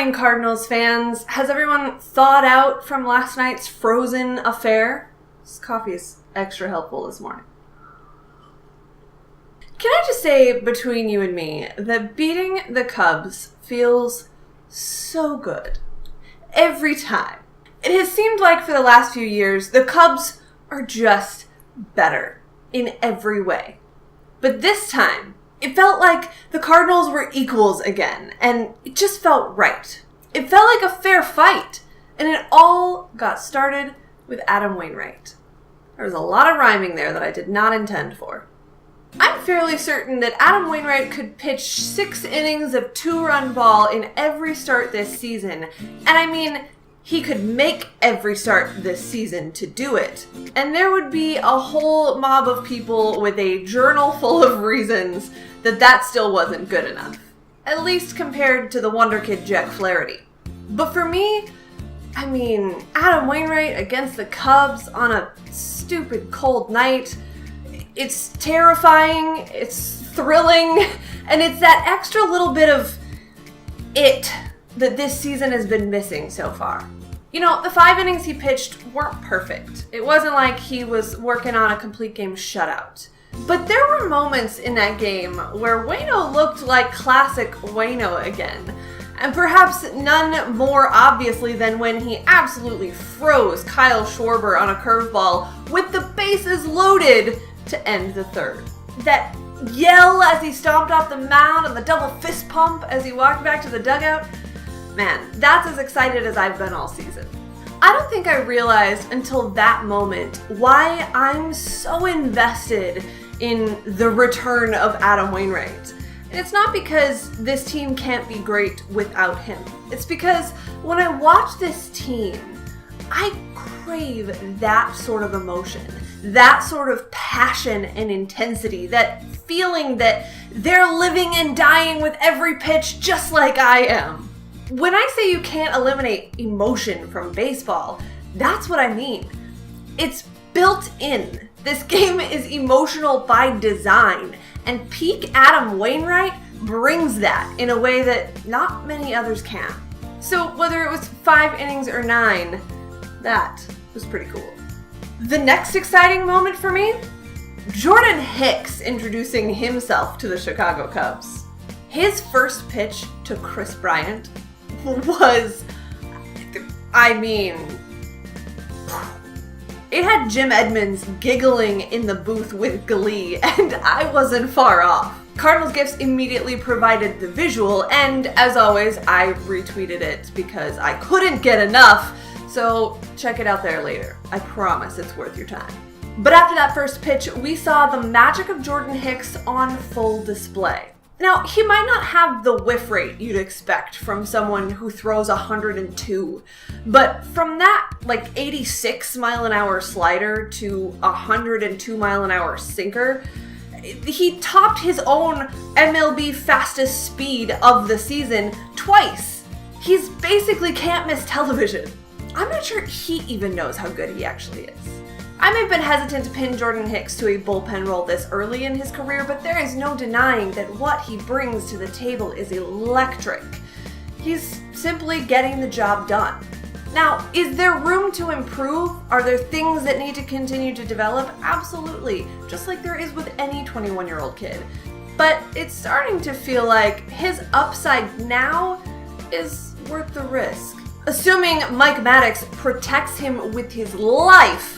morning, Cardinals fans. Has everyone thawed out from last night's frozen affair? This coffee is extra helpful this morning. Can I just say, between you and me, that beating the Cubs feels so good. Every time. It has seemed like for the last few years, the Cubs are just better in every way. But this time, it felt like the Cardinals were equals again, and it just felt right. It felt like a fair fight, and it all got started with Adam Wainwright. There was a lot of rhyming there that I did not intend for. I'm fairly certain that Adam Wainwright could pitch 6 innings of 2-run ball in every start this season, and I mean, he could make every start this season to do it. And there would be a whole mob of people with a journal full of reasons that still wasn't good enough. At least compared to the wonder kid Jack Flaherty. But for me, I mean, Adam Wainwright against the Cubs on a stupid cold night, it's terrifying, it's thrilling, and it's that extra little bit of it that this season has been missing so far. You know, the 5 innings he pitched weren't perfect. It wasn't like he was working on a complete game shutout. But there were moments in that game where Waino looked like classic Waino again. And perhaps none more obviously than when he absolutely froze Kyle Schwarber on a curveball with the bases loaded to end the third. That yell as he stomped off the mound and the double fist pump as he walked back to the dugout, man, that's as excited as I've been all season. I don't think I realized until that moment why I'm so invested in the return of Adam Wainwright. And it's not because this team can't be great without him. It's because when I watch this team, I crave that sort of emotion, that sort of passion and intensity, that feeling that they're living and dying with every pitch just like I am. When I say you can't eliminate emotion from baseball, that's what I mean. It's built in. This game is emotional by design, and peak Adam Wainwright brings that in a way that not many others can. So whether it was 5 innings or 9, that was pretty cool. The next exciting moment for me, Jordan Hicks introducing himself to the Chicago Cubs. His first pitch to Chris Bryant was, I mean, it had Jim Edmonds giggling in the booth with glee, and I wasn't far off. Cardinals Gifts immediately provided the visual, and as always, I retweeted it because I couldn't get enough, so check it out there later. I promise it's worth your time. But after that first pitch, we saw the magic of Jordan Hicks on full display. Now, he might not have the whiff rate you'd expect from someone who throws 102, but from that, 86 mile an hour slider to 102 mile an hour sinker, he topped his own MLB fastest speed of the season twice. He's basically can't miss television. I'm not sure he even knows how good he actually is. I may have been hesitant to pin Jordan Hicks to a bullpen role this early in his career, but there is no denying that what he brings to the table is electric. He's simply getting the job done. Now, is there room to improve? Are there things that need to continue to develop? Absolutely, just like there is with any 21-year-old kid. But it's starting to feel like his upside now is worth the risk. Assuming Mike Maddox protects him with his life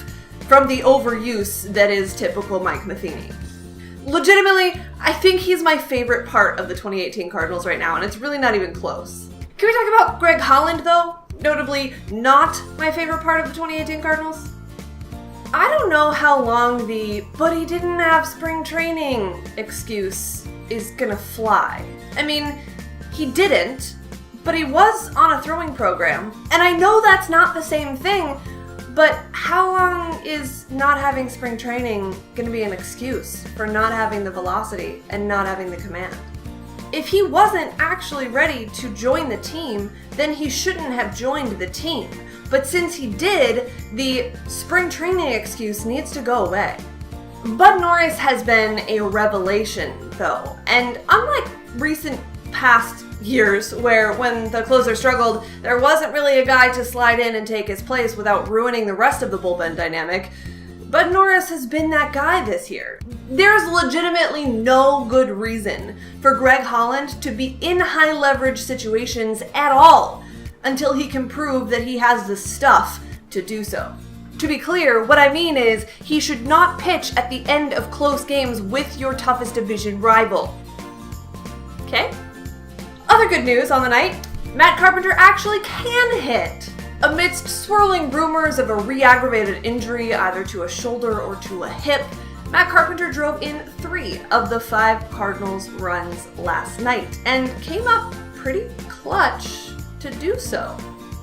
from the overuse that is typical Mike Matheny. Legitimately, I think he's my favorite part of the 2018 Cardinals right now, and it's really not even close. Can we talk about Greg Holland, though? Notably, not my favorite part of the 2018 Cardinals. I don't know how long the "but he didn't have spring training" excuse is gonna fly. I mean, he didn't, but he was on a throwing program, and I know that's not the same thing, but how long is not having spring training going to be an excuse for not having the velocity and not having the command? If he wasn't actually ready to join the team, then he shouldn't have joined the team. But since he did, the spring training excuse needs to go away. Bud Norris has been a revelation, though, and unlike recent past years where when the closer struggled, there wasn't really a guy to slide in and take his place without ruining the rest of the bullpen dynamic. But Norris has been that guy this year. There's legitimately no good reason for Greg Holland to be in high leverage situations at all until he can prove that he has the stuff to do so. To be clear, what I mean is he should not pitch at the end of close games with your toughest division rival. Okay? Other good news on the night, Matt Carpenter actually can hit. Amidst swirling rumors of a re-aggravated injury either to a shoulder or to a hip, Matt Carpenter drove in 3 of the 5 Cardinals runs last night and came up pretty clutch to do so,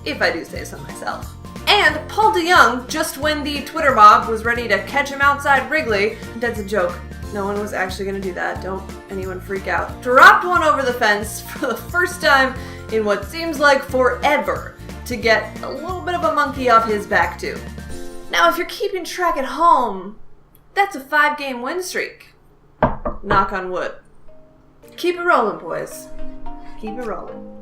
if I do say so myself. And Paul DeYoung, just when the Twitter mob was ready to catch him outside Wrigley, that's a joke, no one was actually going to do that, don't anyone freak out, dropped one over the fence for the first time in what seems like forever to get a little bit of a monkey off his back too. Now if you're keeping track at home, that's a 5-game win streak. Knock on wood. Keep it rolling, boys. Keep it rolling.